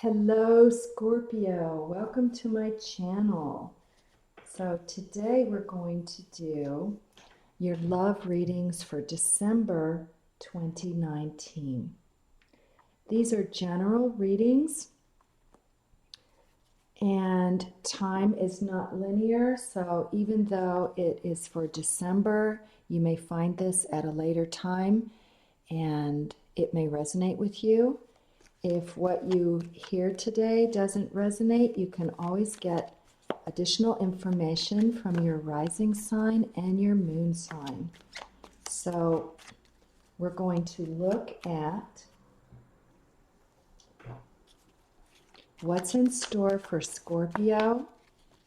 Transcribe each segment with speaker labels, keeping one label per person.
Speaker 1: Hello, Scorpio. Welcome to my channel. So today we're going to do your love readings for December 2019. These are general readings and time is not linear. So even though it is for December, you may find this at a later time and it may resonate with you. If what you hear today doesn't resonate, you can always get additional information from your rising sign and your moon sign. So we're going to look at what's in store for Scorpio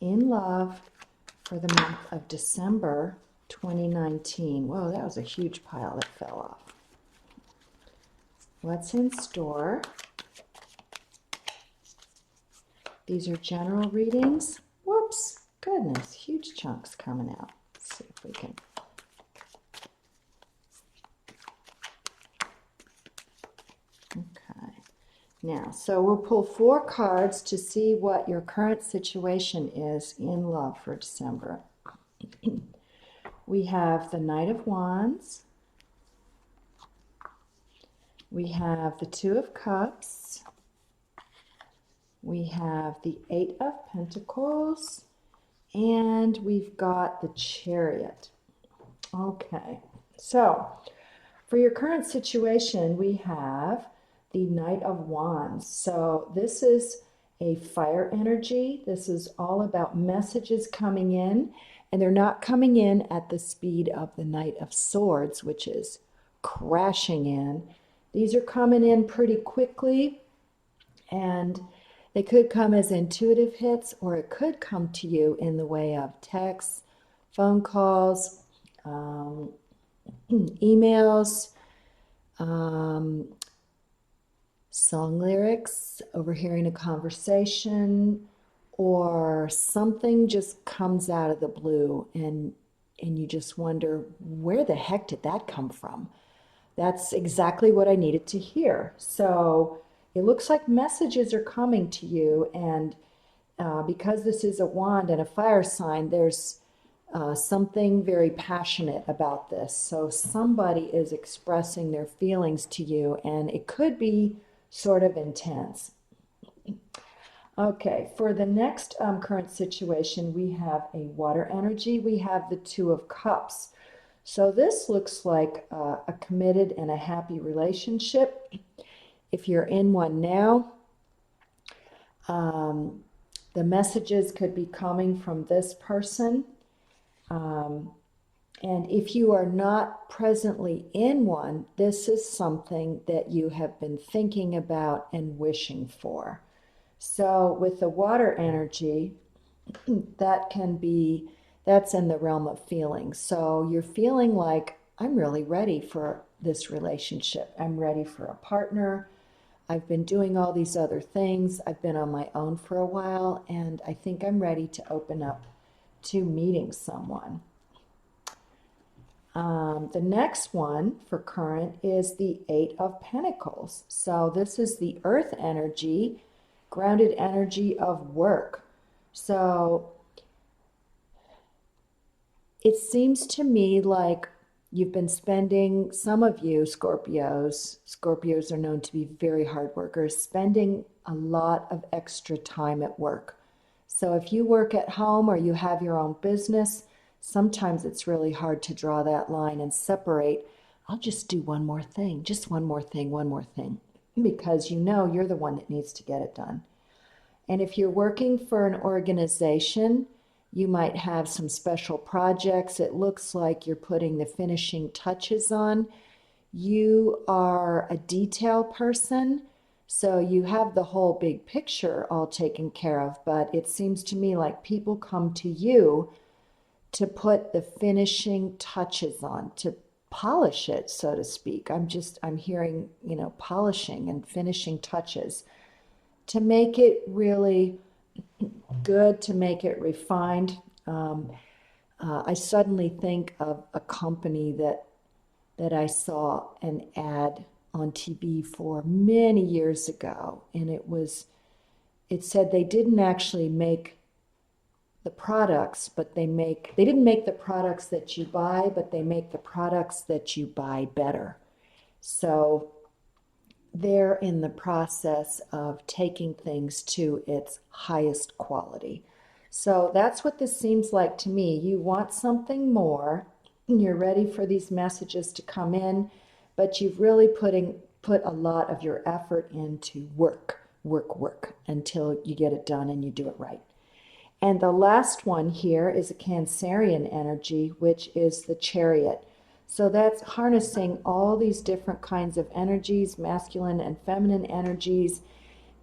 Speaker 1: in love for the month of December 2019. Whoa, that was a huge pile that fell off. What's in store? These are general readings. Whoops, goodness, huge chunks coming out. Let's see if we can. Okay. Now, so we'll pull 4 cards to see what your current situation is in love for December. We have the Knight of Wands. We have the Two of Cups. We have the Eight of Pentacles, and we've got the Chariot. Okay, so for your current situation, we have the Knight of Wands. So this is a fire energy. This is all about messages coming in, and they're not coming in at the speed of the Knight of Swords, which is crashing in. These are coming in pretty quickly, and they could come as intuitive hits, or it could come to you in the way of texts, phone calls, emails, song lyrics, overhearing a conversation, or something just comes out of the blue and you just wonder, where the heck did that come from? That's exactly what I needed to hear. So it looks like messages are coming to you, and because this is a wand and a fire sign, there's something very passionate about this. So somebody is expressing their feelings to you, and it could be sort of intense. Okay, for the next current situation, we have a water energy. We have the Two of Cups. So this looks like a committed and a happy relationship. If you're in one now, the messages could be coming from this person. And if you are not presently in one, this is something that you have been thinking about and wishing for. So with the water energy, that's in the realm of feelings. So you're feeling like, I'm really ready for this relationship. I'm ready for a partner. I've been doing all these other things. I've been on my own for a while, and I think I'm ready to open up to meeting someone. The next one for current is the Eight of Pentacles. So this is the earth energy, grounded energy of work. So it seems to me like you've been spending, some of you Scorpios are known to be very hard workers, spending a lot of extra time at work. So if you work at home or you have your own business, sometimes it's really hard to draw that line and separate. I'll just do one more thing, just one more thing, because you know you're the one that needs to get it done. And if you're working for an organization, you might have some special projects. It looks like you're putting the finishing touches on. You are a detail person, so you have the whole big picture all taken care of, but it seems to me like people come to you to put the finishing touches on, to polish it, so to speak. I'm hearing, polishing and finishing touches to make it really good, to make it refined. I suddenly think of a company that I saw an ad on TV for many years ago, and it was it said they didn't actually make the products, but they didn't make the products that you buy, but they make the products that you buy better. So they're in the process of taking things to its highest quality. So that's what this seems like to me. You want something more, you're ready for these messages to come in, but you've really put a lot of your effort into work until you get it done and you do it right. And the last one here is a Cancerian energy, which is the Chariot. So that's harnessing all these different kinds of energies, masculine and feminine energies,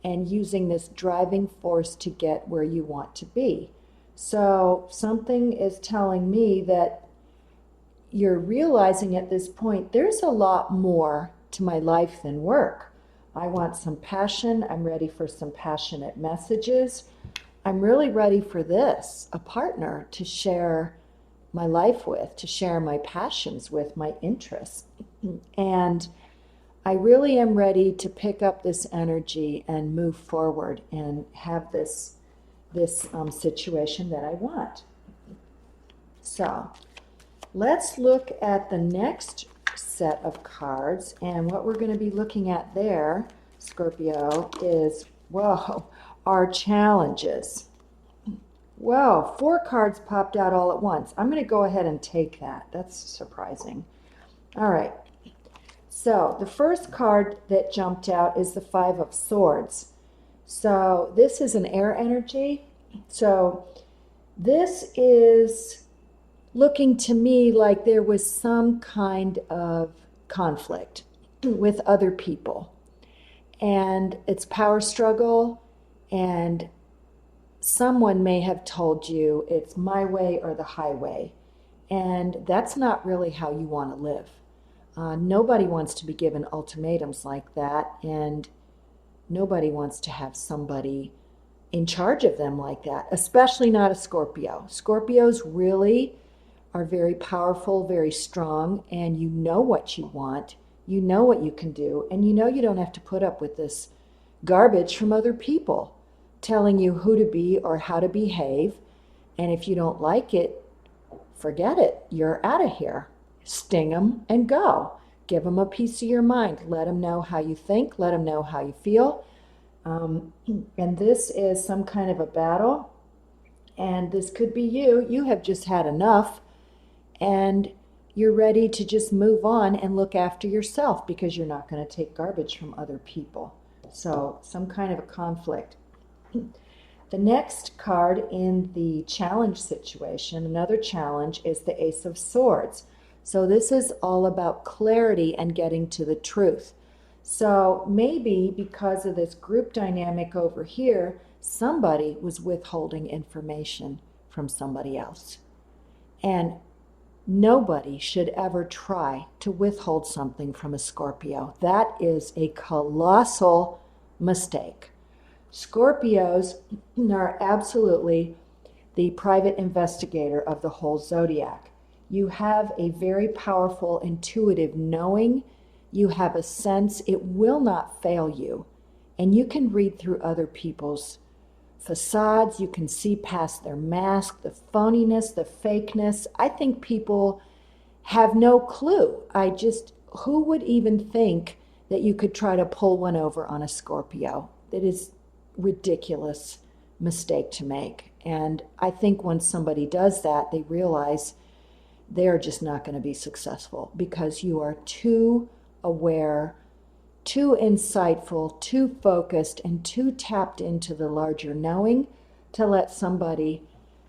Speaker 1: and using this driving force to get where you want to be. So something is telling me that you're realizing at this point, there's a lot more to my life than work. I want some passion. I'm ready for some passionate messages. I'm really ready for this, a partner to share my life with, to share my passions with, my interests. And I really am ready to pick up this energy and move forward and have this situation that I want. So let's look at the next set of cards. And what we're going to be looking at there, Scorpio, is, whoa, our challenges. Well, 4 cards popped out all at once. I'm going to go ahead and take that. That's surprising. All right. So the first card that jumped out is the 5 of Swords. So this is an air energy. So this is looking to me like there was some kind of conflict with other people. And it's power struggle, and someone may have told you it's my way or the highway. And that's not really how you want to live. Nobody wants to be given ultimatums like that, and nobody wants to have somebody in charge of them like that, especially not a Scorpio. Scorpios really are very powerful, very strong, and you know what you want, you know what you can do, and you know you don't have to put up with this garbage from other people telling you who to be or how to behave. And if you don't like it, forget it. You're out of here. Sting them and go. Give them a piece of your mind. Let them know how you think. Let them know how you feel. And this is some kind of a battle. And this could be you. You have just had enough. And you're ready to just move on and look after yourself because you're not going to take garbage from other people. So some kind of a conflict. The next card in the challenge situation, another challenge, is the Ace of Swords. So this is all about clarity and getting to the truth. So maybe because of this group dynamic over here, somebody was withholding information from somebody else. And nobody should ever try to withhold something from a Scorpio. That is a colossal mistake. Scorpios are absolutely the private investigator of the whole zodiac. You have a very powerful, intuitive knowing. You have a sense it will not fail you. And you can read through other people's facades. You can see past their mask, the phoniness, the fakeness. I think people have no clue. Who would even think that you could try to pull one over on a Scorpio? It is ridiculous mistake to make. And I think when somebody does that, they realize they're just not going to be successful because you are too aware, too insightful, too focused, and too tapped into the larger knowing to let somebody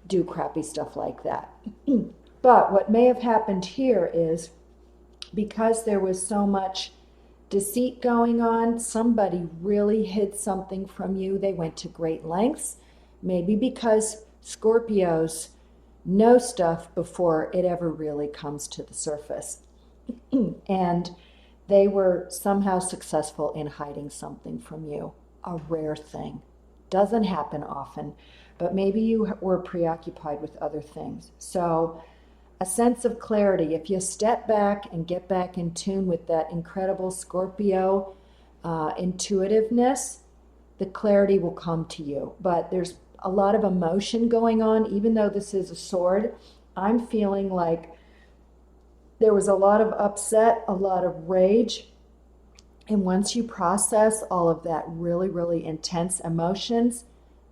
Speaker 1: do crappy stuff like that. But what may have happened here is because there was so much deceit going on, somebody really hid something from you. They went to great lengths, maybe because Scorpios know stuff before it ever really comes to the surface. And they were somehow successful in hiding something from you, a rare thing. Doesn't happen often, but maybe you were preoccupied with other things. So a sense of clarity. If you step back and get back in tune with that incredible Scorpio intuitiveness, the clarity will come to you. But there's a lot of emotion going on, even though this is a sword. I'm feeling like there was a lot of upset, a lot of rage. And once you process all of that really, really intense emotions,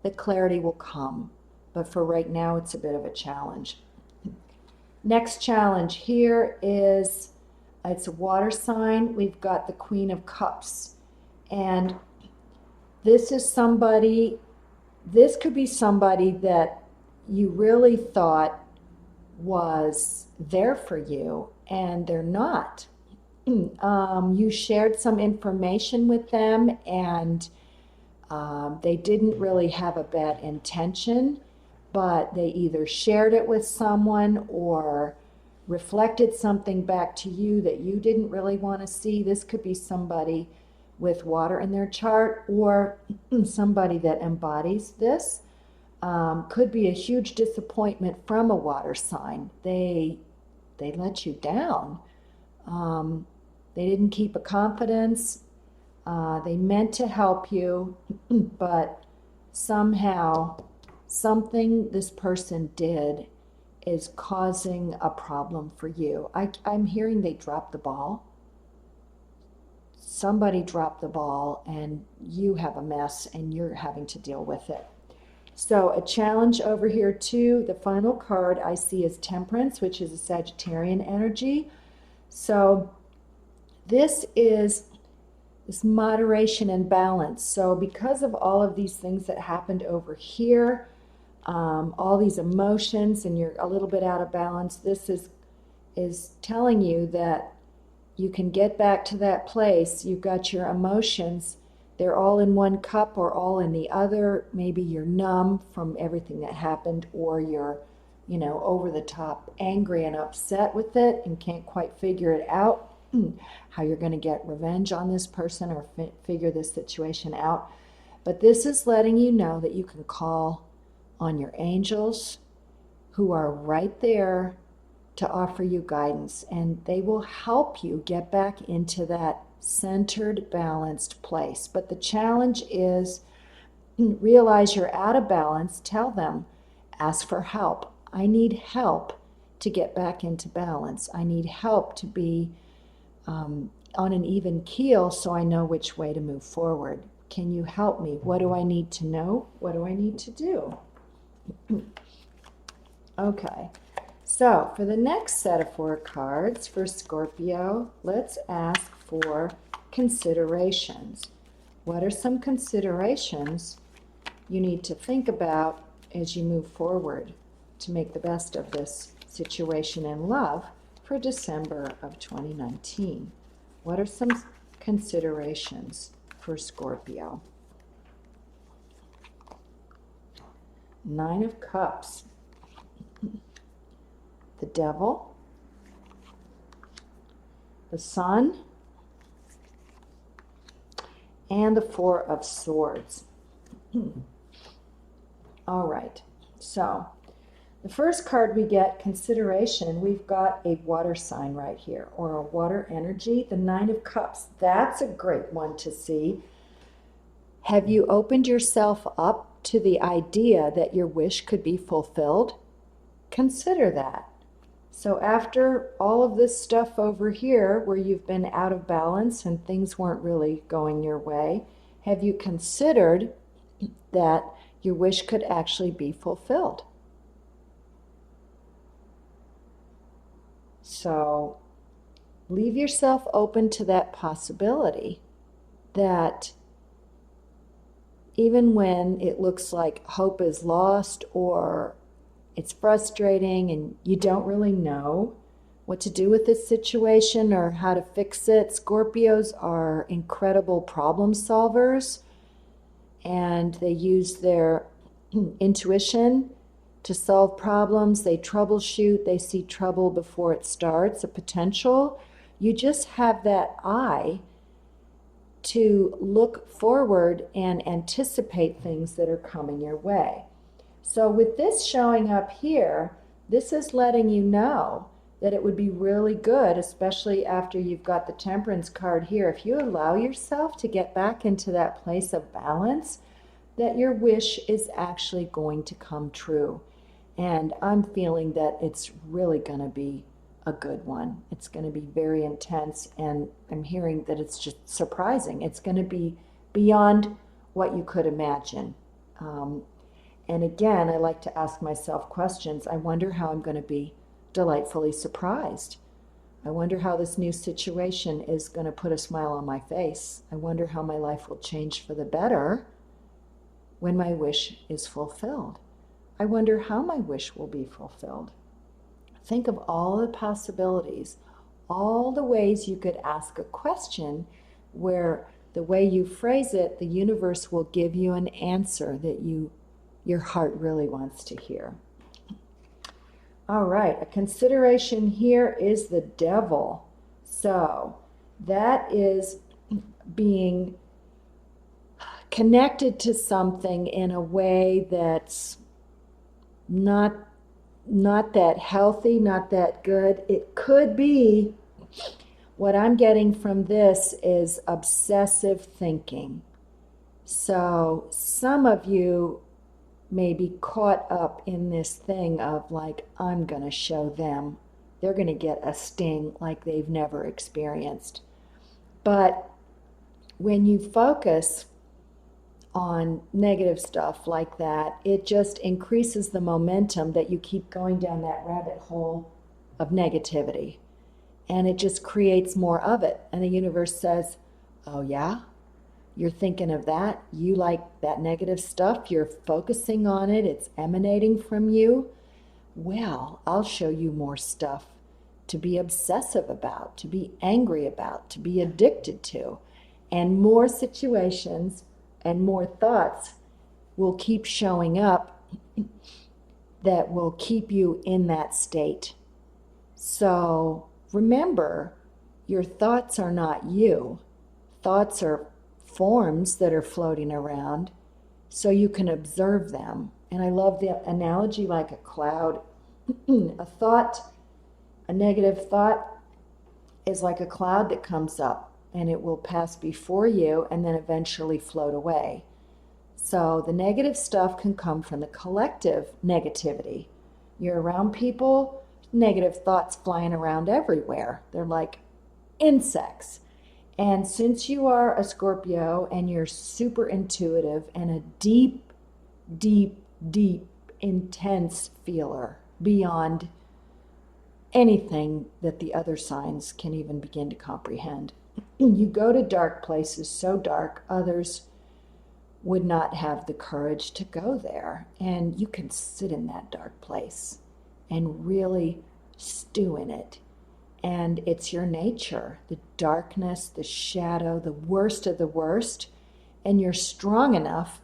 Speaker 1: the clarity will come. But for right now, it's a bit of a challenge. Next challenge here is, it's a water sign. We've got the Queen of Cups. And this is somebody, this could be somebody that you really thought was there for you, and they're not. You shared some information with them, and they didn't really have a bad intention, but they either shared it with someone or reflected something back to you that you didn't really want to see. This could be somebody with water in their chart, or somebody that embodies this. Could be a huge disappointment from a water sign. They let you down. They didn't keep a confidence. They meant to help you, but somehow something this person did is causing a problem for you. I'm hearing they dropped the ball. Somebody dropped the ball, and you have a mess, and you're having to deal with it. So a challenge over here too. The final card I see is Temperance, which is a Sagittarian energy. So this is this moderation and balance. So because of all of these things that happened over here, all these emotions, and you're a little bit out of balance, this is telling you that you can get back to that place. You've got your emotions. They're all in one cup or all in the other. Maybe you're numb from everything that happened, or you're, over the top angry and upset with it and can't quite figure it out, how you're going to get revenge on this person or figure this situation out. But this is letting you know that you can call on your angels, who are right there to offer you guidance, and they will help you get back into that centered, balanced place. But the challenge is, realize you're out of balance, tell them, ask for help. I need help to get back into balance. I need help to be on an even keel so I know which way to move forward. Can you help me? What do I need to know? What do I need to do? Okay. So for the next set of 4 cards for Scorpio, let's ask for considerations. What are some considerations you need to think about as you move forward to make the best of this situation in love for December of 2019? What are some considerations for Scorpio? 9 of Cups. The Devil, the Sun, and the 4 of Swords. All right, so the first card we get, consideration, we've got a water sign right here, or a water energy, the 9 of Cups. That's a great one to see. Have you opened yourself up to the idea that your wish could be fulfilled? Consider that. So after all of this stuff over here where you've been out of balance and things weren't really going your way, have you considered that your wish could actually be fulfilled? So leave yourself open to that possibility, that even when it looks like hope is lost or it's frustrating and you don't really know what to do with this situation or how to fix it. Scorpios are incredible problem solvers, and they use their intuition to solve problems. They troubleshoot. They see trouble before it starts, a potential. You just have that eye to look forward and anticipate things that are coming your way. So with this showing up here, this is letting you know that it would be really good, especially after you've got the Temperance card here, if you allow yourself to get back into that place of balance, that your wish is actually going to come true. And I'm feeling that it's really going to be a good one. It's going to be very intense, and I'm hearing that it's just surprising. It's going to be beyond what you could imagine. Um, and again, I like to ask myself questions. I wonder how I'm going to be delightfully surprised. I wonder how this new situation is going to put a smile on my face. I wonder how my life will change for the better when my wish is fulfilled. I wonder how my wish will be fulfilled. Think of all the possibilities, all the ways you could ask a question where the way you phrase it, the universe will give you an answer that your heart really wants to hear. All right, a consideration here is the devil. So that is being connected to something in a way that's not that healthy, not that good. It could be, what I'm getting from this is obsessive thinking. So some of you may be caught up in this thing of like, I'm going to show them. They're going to get a sting like they've never experienced. But when you focus on negative stuff like that, it just increases the momentum that you keep going down that rabbit hole of negativity. And it just creates more of it. And the universe says, oh yeah? You're thinking of that? You like that negative stuff? You're focusing on it? It's emanating from you? Well, I'll show you more stuff to be obsessive about, to be angry about, to be addicted to. And more situations and more thoughts will keep showing up that will keep you in that state. So remember, your thoughts are not you. Thoughts are forms that are floating around, so you can observe them. And I love the analogy like a cloud. A negative thought is like a cloud that comes up, and it will pass before you and then eventually float away. So the negative stuff can come from the collective negativity. You're around people, negative thoughts flying around everywhere. They're like insects. And since you are a Scorpio and you're super intuitive and a deep, deep, deep, intense feeler beyond anything that the other signs can even begin to comprehend, you go to dark places so dark others would not have the courage to go there. And you can sit in that dark place and really stew in it. And it's your nature, the darkness, the shadow, the worst of the worst. And you're strong enough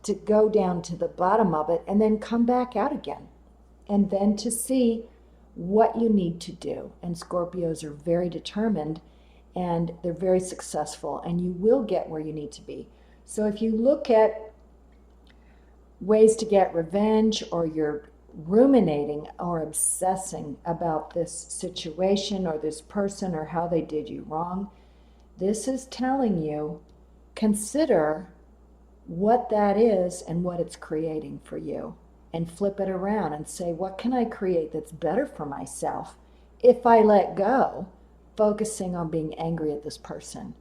Speaker 1: to go down to the bottom of it and then come back out again. And then to see what you need to do. And Scorpios are very determined, and they're very successful, and you will get where you need to be. So if you look at ways to get revenge, or you're ruminating or obsessing about this situation or this person or how they did you wrong, this is telling you, consider what that is and what it's creating for you, and flip it around and say, what can I create that's better for myself if I let go focusing on being angry at this person?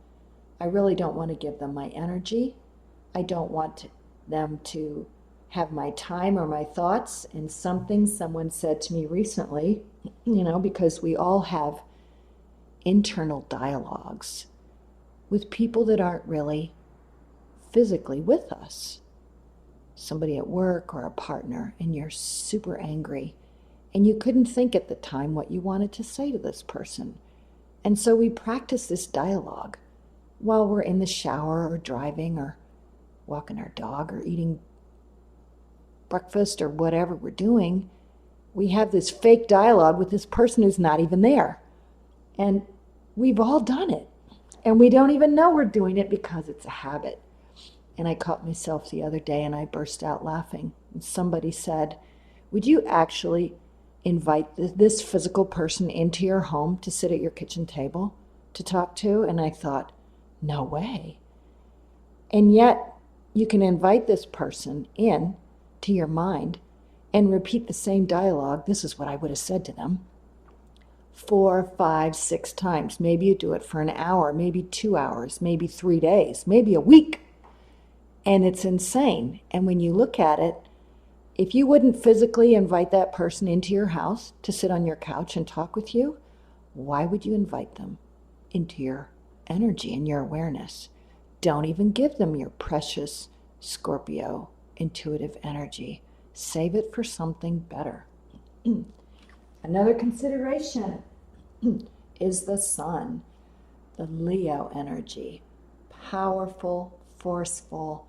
Speaker 1: I really don't want to give them my energy. I don't want them to have my time or my thoughts. And something someone said to me recently, because we all have internal dialogues with people that aren't really physically with us. Somebody at work or a partner, and you're super angry, and you couldn't think at the time what you wanted to say to this person. And so we practice this dialogue while we're in the shower or driving or walking our dog or eating breakfast or whatever we're doing. We have this fake dialogue with this person who's not even there. And we've all done it. And we don't even know we're doing it because it's a habit. And I caught myself the other day and I burst out laughing. And somebody said, would you actually invite this physical person into your home to sit at your kitchen table to talk to? And I thought, no way. And yet you can invite this person in to your mind and repeat the same dialogue. This is what I would have said to them 4, 5, 6 times. Maybe you do it for an hour, maybe 2 hours, maybe 3 days, maybe a week. And it's insane. And when you look at it, if you wouldn't physically invite that person into your house to sit on your couch and talk with you, why would you invite them into your energy and your awareness? Don't even give them your precious Scorpio intuitive energy. Save it for something better. Another consideration is the sun, the Leo energy. Powerful, forceful,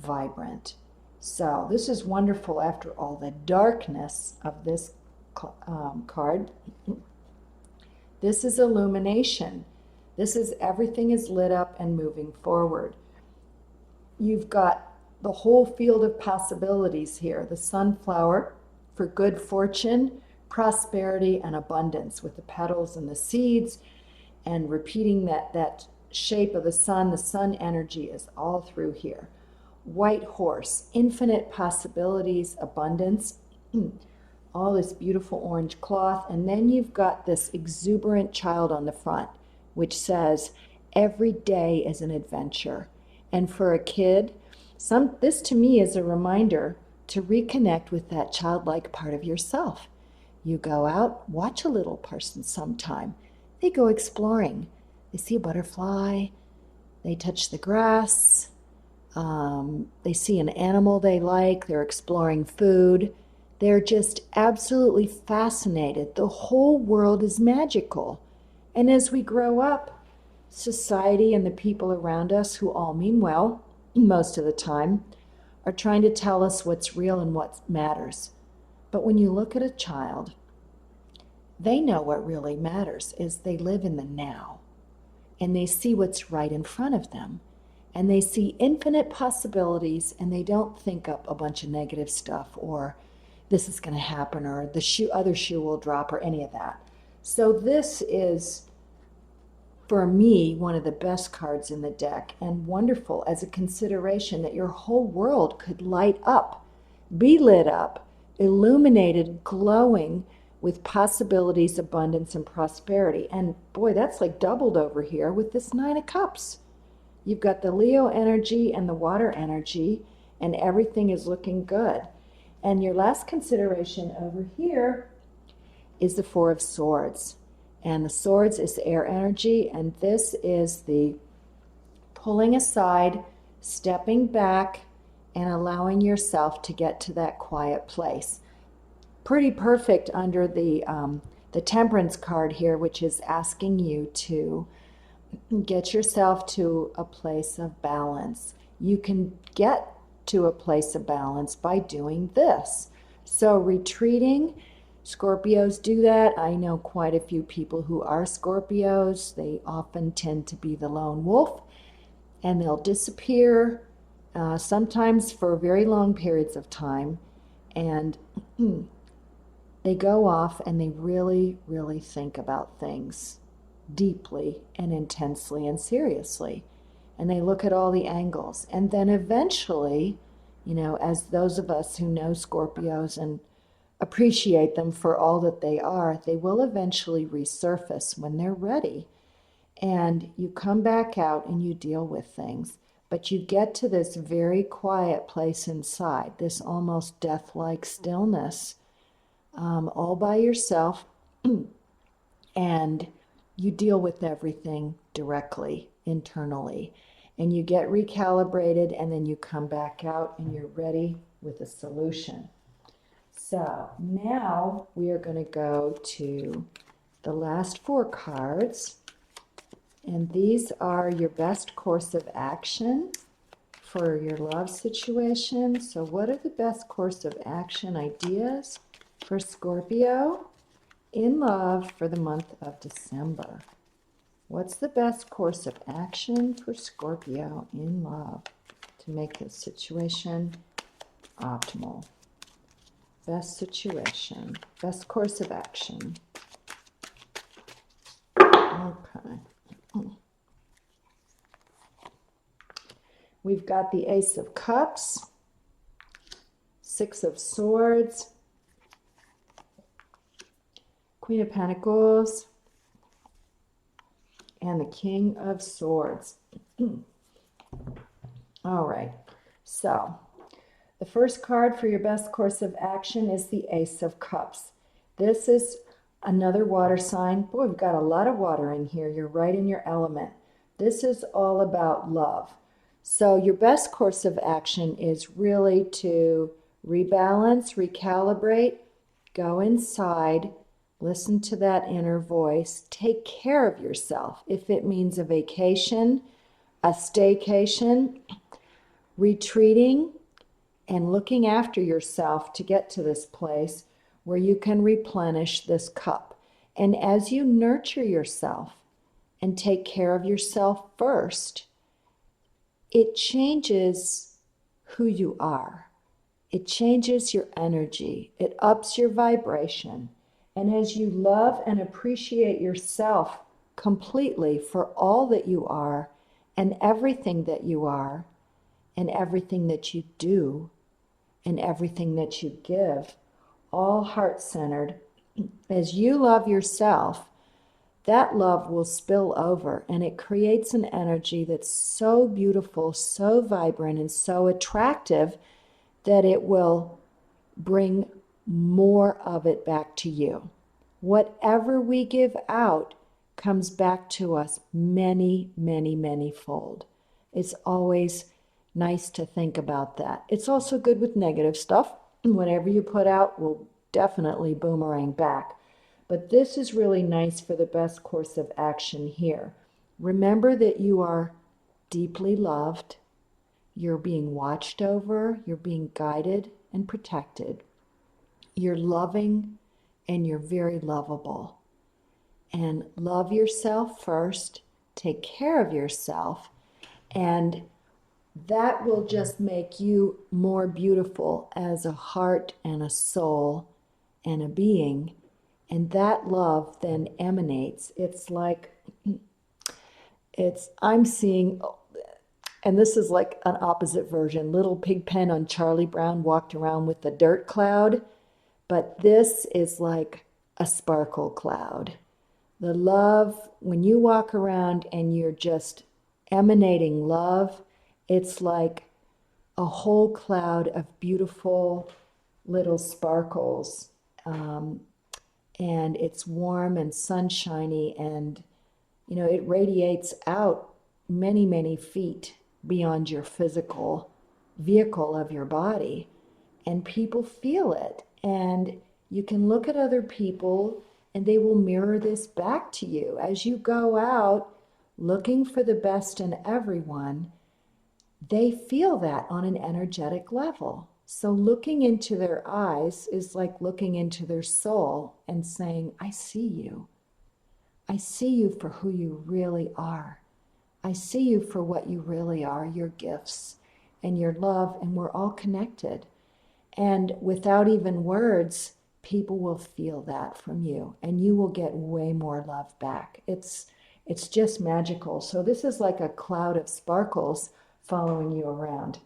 Speaker 1: vibrant. So this is wonderful after all the darkness of this card. This is illumination. This is everything is lit up and moving forward. You've got the whole field of possibilities here. The sunflower for good fortune, prosperity, and abundance with the petals and the seeds, and repeating that shape of the sun energy is all through here. White horse, infinite possibilities, abundance, all this beautiful orange cloth. And then you've got this exuberant child on the front, which says, every day is an adventure. And for a kid, this to me is a reminder to reconnect with that childlike part of yourself. You go out, watch a little person sometime. They go exploring. They see a butterfly, they touch the grass, they see an animal they like, they're exploring food. They're just absolutely fascinated. The whole world is magical. And as we grow up, society and the people around us, who all mean well most of the time, are trying to tell us what's real and what matters. But when you look at a child, they know what really matters is they live in the now. And they see what's right in front of them. And they see infinite possibilities, and they don't think up a bunch of negative stuff, or this is going to happen, or the other shoe will drop, or any of that. So this is, for me, one of the best cards in the deck, and wonderful as a consideration that your whole world could light up, be lit up, illuminated, glowing with possibilities, abundance, and prosperity. And boy, that's like doubled over here with this 9 of Cups. You've got the Leo energy and the water energy, and everything is looking good. And your last consideration over here is the 4 of Swords. And the Swords is the air energy, and this is the pulling aside, stepping back, and allowing yourself to get to that quiet place. Pretty perfect under the Temperance card here, which is asking you to get yourself to a place of balance. You can get to a place of balance by doing this. So retreating, Scorpios do that. I know quite a few people who are Scorpios. They often tend to be the lone wolf, and they'll disappear, sometimes for very long periods of time, and they go off and they really, really think about things deeply and intensely and seriously. And they look at all the angles. And then eventually, as those of us who know Scorpios and appreciate them for all that they are, they will eventually resurface when they're ready. And you come back out and you deal with things. But you get to this very quiet place inside, this almost death-like stillness, all by yourself. And you deal with everything directly, internally. And you get recalibrated, and then you come back out and you're ready with a solution. So now we are going to go to the last 4 cards. And these are your best course of action for your love situation. So what are the best course of action ideas for Scorpio in love for the month of December? What's the best course of action for Scorpio in love to make this situation optimal? Best situation, best course of action. Okay. We've got the Ace of Cups, Six of Swords, Queen of Pentacles, and the King of Swords. All right, so the first card for your best course of action is the Ace of Cups. This is another water sign. Boy, we've got a lot of water in here. You're right in your element. This is all about love. So your best course of action is really to rebalance, recalibrate, go inside, listen to that inner voice, take care of yourself. If it means a vacation, a staycation, retreating, and looking after yourself to get to this place where you can replenish this cup. And as you nurture yourself and take care of yourself first, it changes who you are. It changes your energy. It ups your vibration. And as you love and appreciate yourself completely for all that you are and everything that you are and everything that you do and everything that you give, all heart-centered, as you love yourself, that love will spill over and it creates an energy that's so beautiful, so vibrant, and so attractive that it will bring more of it back to you. Whatever we give out comes back to us many, many, many fold. It's always nice to think about that. It's also good with negative stuff. Whatever you put out will definitely boomerang back. But this is really nice for the best course of action here. Remember that you are deeply loved. You're being watched over. You're being guided and protected. You're loving and you're very lovable. And love yourself first. Take care of yourself. And that will just make you more beautiful as a heart and a soul and a being. And that love then emanates. I'm seeing, and this is like an opposite version. Little Pigpen on Charlie Brown walked around with the dirt cloud, but this is like a sparkle cloud. The love, when you walk around and you're just emanating love, it's like a whole cloud of beautiful little sparkles. And it's warm and sunshiny, and it radiates out many, many feet beyond your physical vehicle of your body, and people feel it. And you can look at other people and they will mirror this back to you as you go out looking for the best in everyone. They feel that on an energetic level. So looking into their eyes is like looking into their soul and saying, I see you. I see you for who you really are. I see you for what you really are, your gifts and your love, and we're all connected. And without even words, people will feel that from you, and you will get way more love back. It's just magical. So this is like a cloud of sparkles following you around.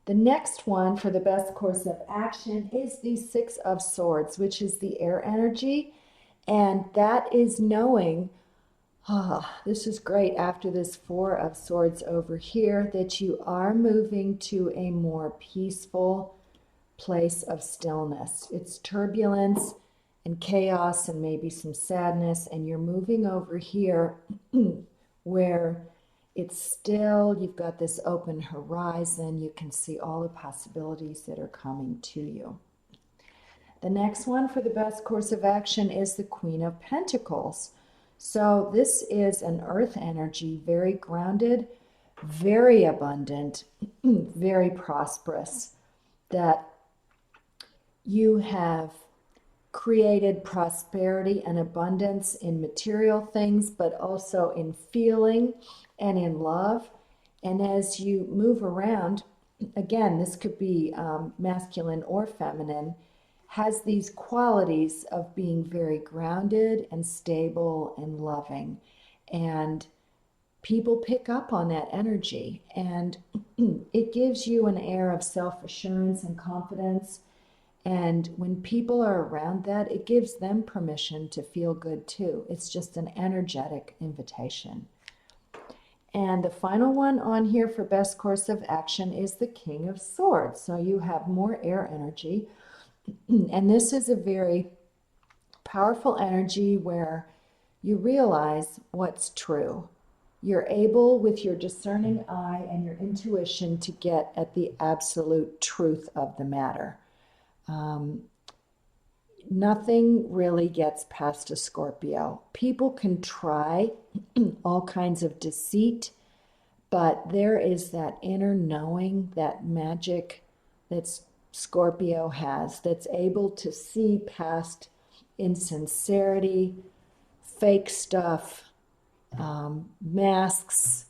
Speaker 1: The next one for the best course of action is the Six of Swords, which is the air energy. And that is knowing, this is great after this Four of Swords over here, that you are moving to a more peaceful place of stillness. It's turbulence and chaos and maybe some sadness, and you're moving over here where it's still, you've got this open horizon. You can see all the possibilities that are coming to you. The next one for the best course of action is the Queen of Pentacles. So this is an earth energy, very grounded, very abundant, very prosperous, that you have created prosperity and abundance in material things, but also in feeling and in love. And as you move around, again, this could be masculine or feminine, has these qualities of being very grounded and stable and loving. And people pick up on that energy, and it gives you an air of self-assurance and confidence. And when people are around that, it gives them permission to feel good too. It's just an energetic invitation. And the final one on here for best course of action is the King of Swords. So you have more air energy. And this is a very powerful energy where you realize what's true. You're able, with your discerning eye and your intuition, to get at the absolute truth of the matter. Nothing really gets past a Scorpio. People can try all kinds of deceit, but there is that inner knowing, that magic that Scorpio has, that's able to see past insincerity, fake stuff, masks,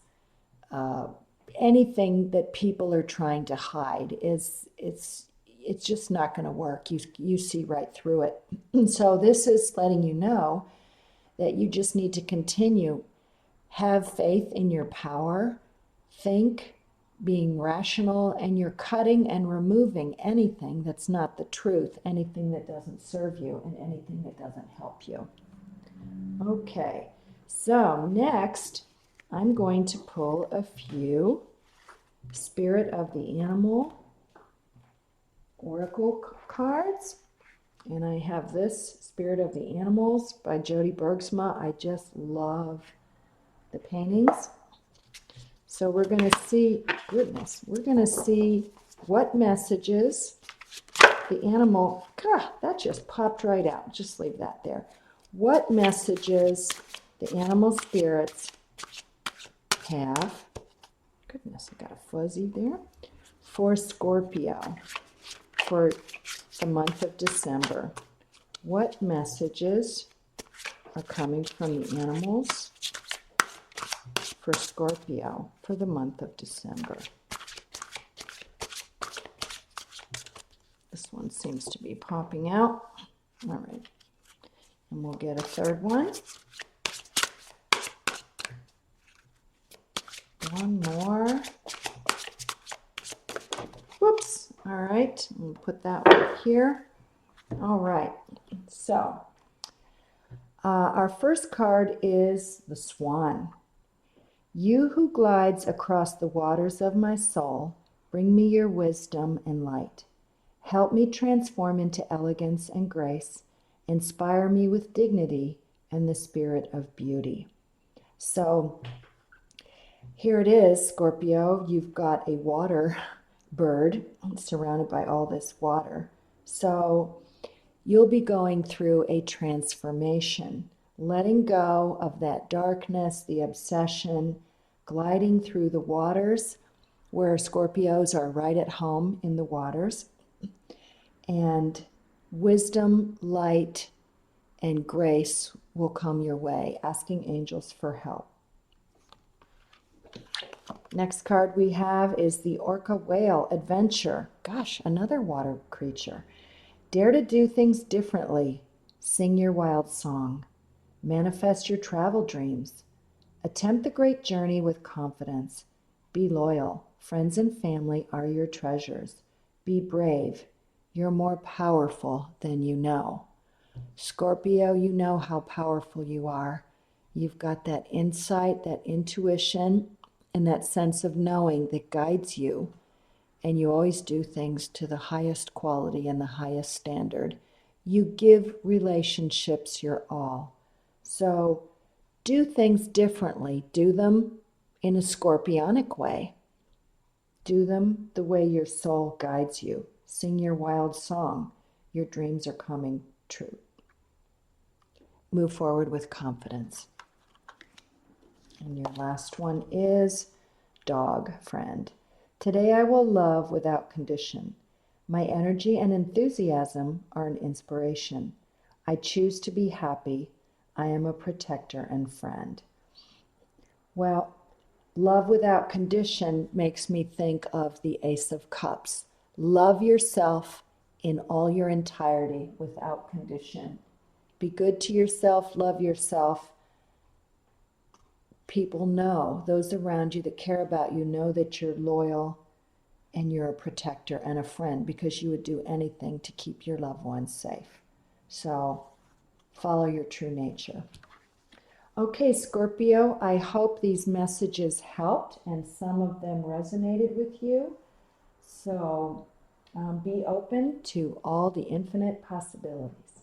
Speaker 1: anything that people are trying to hide. It's just not going to work. You see right through it. And so this is letting you know that you just need to continue. Have faith in your power. Think, being rational, and you're cutting and removing anything that's not the truth, anything that doesn't serve you, and anything that doesn't help you. Okay, so next I'm going to pull a few Spirit of the Animal Oracle cards. And I have this Spirit of the Animals by Jody Bergsma. I just love the paintings. So we're going to see, goodness, we're going to see what messages the animal, God, that just popped right out. Just leave that there. What messages the animal spirits have, goodness, I got a fuzzy there, for Scorpio for the month of December. What messages are coming from the animals for Scorpio for the month of December? This one seems to be popping out. All right. And we'll get a third one. One more. Whoops. All right. We'll put that one here. All right. So our first card is the Swan. You who glides across the waters of my soul, bring me your wisdom and light. Help me transform into elegance and grace. Inspire me with dignity and the spirit of beauty. So here it is, Scorpio. You've got a water bird surrounded by all this water. So you'll be going through a transformation, letting go of that darkness, the obsession, gliding through the waters where Scorpios are right at home in the waters. And wisdom, light, and grace will come your way, asking angels for help. Next card we have is the Orca Whale Adventure. Gosh, another water creature. Dare to do things differently. Sing your wild song. Manifest your travel dreams. Attempt the great journey with confidence. Be loyal. Friends and family are your treasures. Be brave. You're more powerful than you know. Scorpio, you know how powerful you are. You've got that insight, that intuition, and that sense of knowing that guides you. And you always do things to the highest quality and the highest standard. You give relationships your all. So do things differently. Do them in a scorpionic way. Do them the way your soul guides you. Sing your wild song. Your dreams are coming true. Move forward with confidence. And your last one is Dog Friend. Today I will love without condition. My energy and enthusiasm are an inspiration. I choose to be happy. I am a protector and friend. Well, Love without condition makes me think of the Ace of Cups. Love yourself in all your entirety without condition. Be good to yourself, love yourself. People know, those around you that care about you know that you're loyal and you're a protector and a friend because you would do anything to keep your loved ones safe. So follow your true nature. Okay, Scorpio, I hope these messages helped and some of them resonated with you. So be open to all the infinite possibilities.